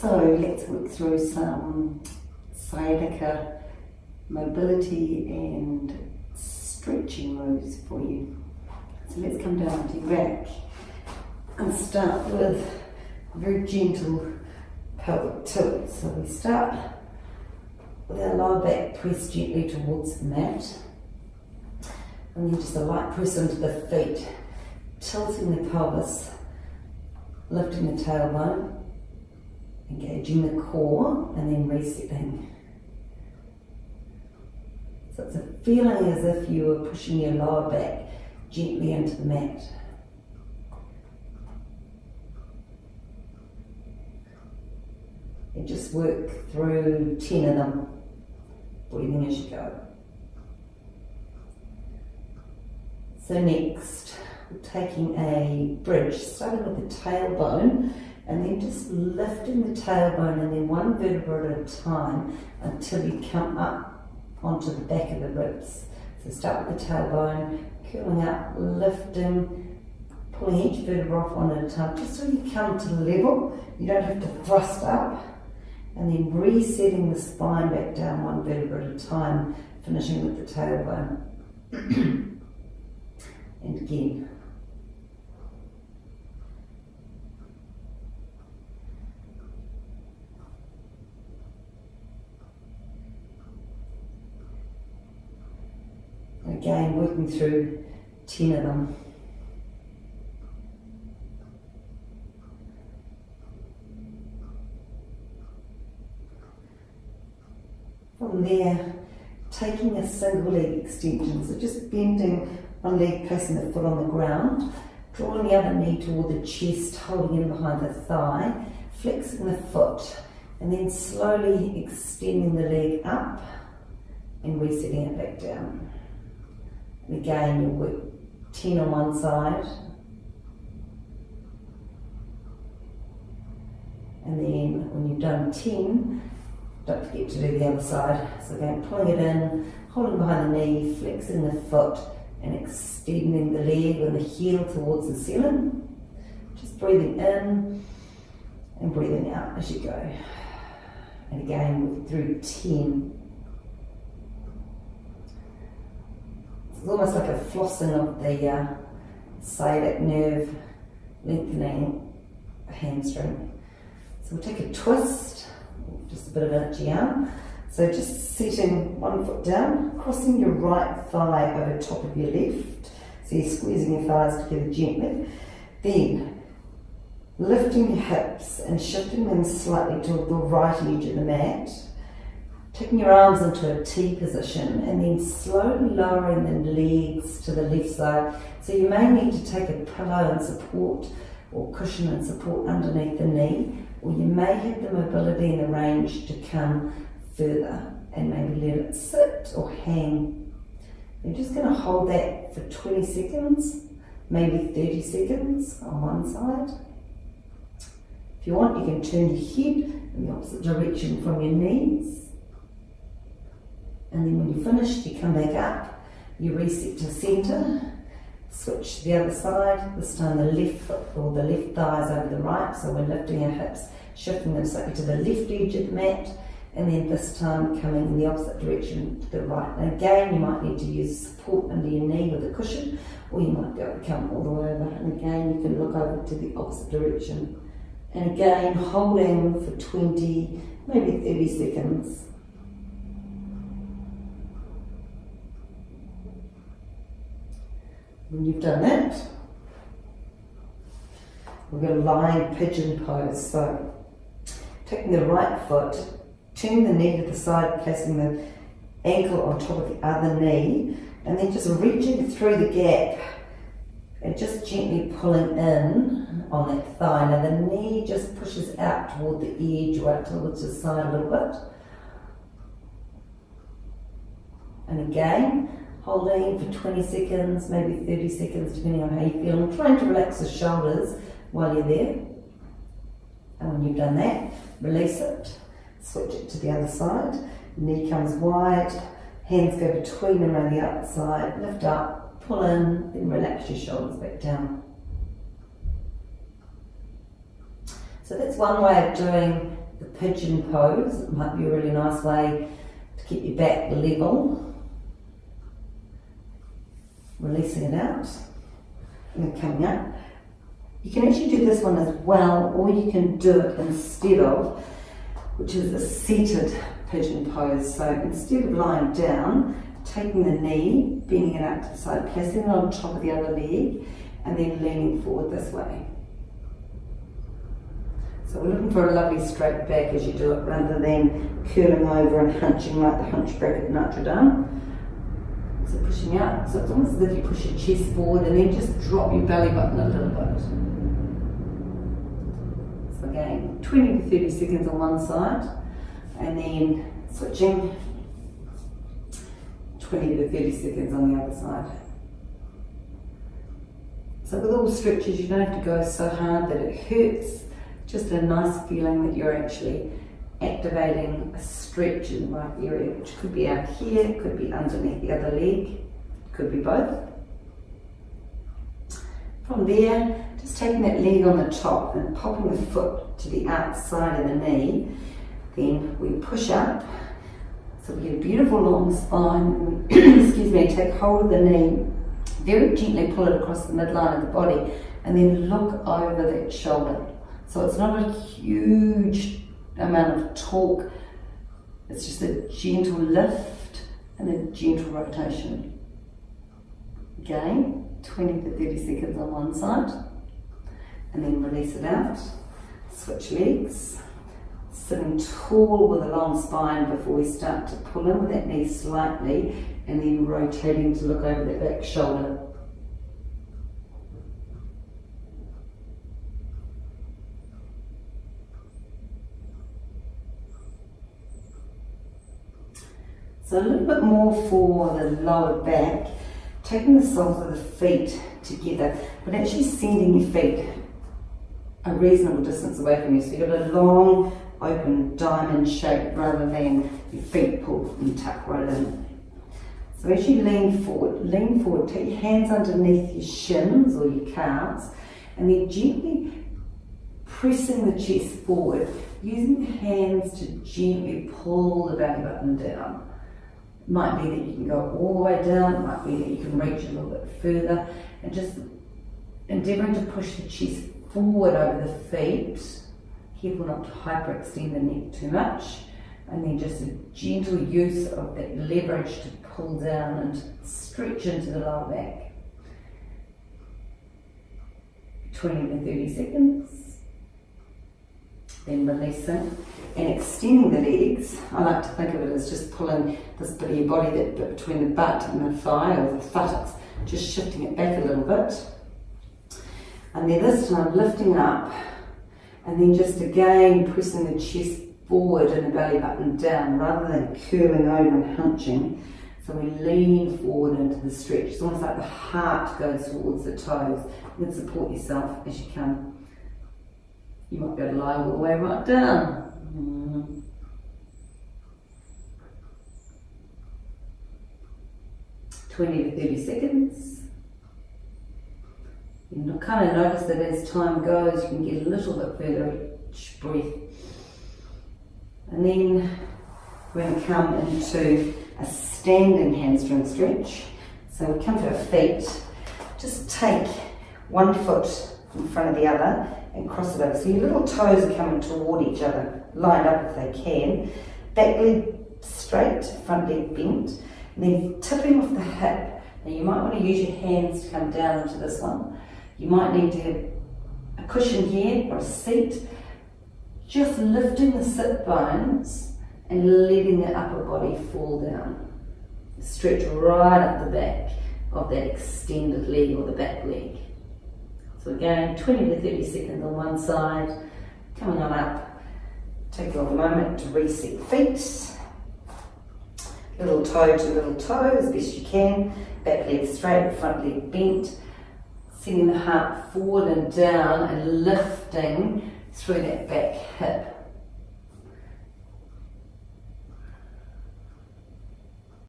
So let's work through some sciatica, mobility and stretching moves for you. So let's come down to your back and start with a very gentle pelvic tilt. So we start with our lower back pressed gently towards the mat, and then just a light press into the feet, tilting the pelvis, lifting the tailbone, engaging the core, and then resetting. So it's a feeling as if you were pushing your lower back gently into the mat. And just work through 10 of them, breathing as you go. So next, we're taking a bridge, starting with the tailbone, and then just lifting the tailbone and then one vertebra at a time until you come up onto the back of the ribs. So start with the tailbone, curling up, lifting, pulling each vertebra off one at a time, just so you come to level. You don't have to thrust up, and then resetting the spine back down one vertebra at a time, finishing with the tailbone. And again. Again, working through 10 of them. From there, taking a single leg extension, so just bending one leg, placing the foot on the ground, drawing the other knee toward the chest, holding in behind the thigh, flexing the foot, and then slowly extending the leg up and resetting it back down. And again, you'll work 10 on one side, and then when you've done 10, don't forget to do the other side. So again, pulling it in, holding behind the knee, flexing the foot, and extending the leg and the heel towards the ceiling. Just breathing in and breathing out as you go. And again, work through 10. It's almost like a flossing of the sciatic nerve, lengthening the hamstring. So we'll take a twist, just a bit of a jian. So just setting one foot down, crossing your right thigh over top of your left. So you're squeezing your thighs together gently. Then lifting your hips and shifting them slightly to the right edge of the mat. Taking your arms into a T position and then slowly lowering the legs to the left side. So you may need to take a pillow and support, or cushion and support underneath the knee, or you may have the mobility and the range to come further and maybe let it sit or hang. You're just going to hold that for 20 seconds, maybe 30 seconds on one side. If you want, you can turn your head in the opposite direction from your knees. And then when you're finished, you come back up, you reset to centre, switch to the other side, this time the left foot or the left thigh is over the right, so we're lifting our hips, shifting them slightly to the left edge of the mat, and then this time coming in the opposite direction to the right. And again, you might need to use support under your knee with a cushion, or you might go come all the way over, and again you can look over to the opposite direction. And again, holding for 20, maybe 30 seconds. When you've done that, we're going to lying pigeon pose. So taking the right foot, turning the knee to the side, placing the ankle on top of the other knee, and then just reaching through the gap and just gently pulling in on that thigh. Now the knee just pushes out toward the edge, right towards the side a little bit. And again, holding for 20 seconds, maybe 30 seconds, depending on how you feel. And trying to relax the shoulders while you're there. And when you've done that, release it, switch it to the other side. Knee comes wide, hands go between and around the outside, lift up, pull in, then relax your shoulders back down. So that's one way of doing the pigeon pose. It might be a really nice way to keep your back level. Releasing it out and then coming up. You can actually do this one as well, or you can do it instead of, which is a seated pigeon pose. So instead of lying down, taking the knee, bending it out to the side, placing it on top of the other leg, and then leaning forward this way. So we're looking for a lovely straight back as you do it, rather than curling over and hunching like the hunchback at Notre Dame. So pushing out, so it's almost as if you push your chest forward and then just drop your belly button a little bit. So again, 20 to 30 seconds on one side, and then switching, 20 to 30 seconds on the other side. So with all stretches, you don't have to go so hard that it hurts, just a nice feeling that you're actually activating a stretch in the right area, which could be out here, could be underneath the other leg, could be both. From there, just taking that leg on the top and popping the foot to the outside of the knee, then we push up, so we get a beautiful long spine. Excuse me, take hold of the knee, very gently pull it across the midline of the body, and then look over that shoulder. So it's not a huge amount of torque, it's just a gentle lift and a gentle rotation. Again, 20 to 30 seconds on one side, and then release it out. Switch legs, sitting tall with a long spine before we start to pull in with that knee slightly, and then rotating to look over that back shoulder. So a little bit more for the lower back, taking the soles of the feet together, but actually sending your feet a reasonable distance away from you. So you've got a long, open diamond shape rather than your feet pulled and tuck right in. So as you lean forward, take your hands underneath your shins or your calves, and then gently pressing the chest forward, using the hands to gently pull the belly button down. Might be that you can go all the way down, it might be that you can reach a little bit further, and just endeavouring to push the chest forward over the feet, careful not to hyperextend the neck too much, and then just a gentle use of that leverage to pull down and stretch into the lower back. 20 to 30 seconds. Then releasing and extending the legs. I like to think of it as just pulling this bit of your body, that bit between the butt and the thigh or the buttocks, just shifting it back a little bit. And then this time lifting up, and then just again pressing the chest forward and the belly button down rather than curling over and hunching. So we lean forward into the stretch. It's almost like the heart goes towards the toes. You can support yourself as you come. You might be able to lie all the way right down. 20 to 30 seconds. You kind of notice that as time goes, you can get a little bit further each breath. And then we're going to come into a standing hamstring stretch. So we come to our feet, just take one foot in front of the other and cross it over. So your little toes are coming toward each other, lined up if they can. Back leg straight, front leg bent, and then tipping off the hip. Now you might want to use your hands to come down into this one. You might need to have a cushion here or a seat. Just lifting the sit bones and letting the upper body fall down. Stretch right up the back of that extended leg or the back leg. So again, 20 to 30 seconds on one side, coming on up. Take a moment to reset feet. Little toe to little toe as best you can. Back leg straight, front leg bent. Sending the heart forward and down and lifting through that back hip.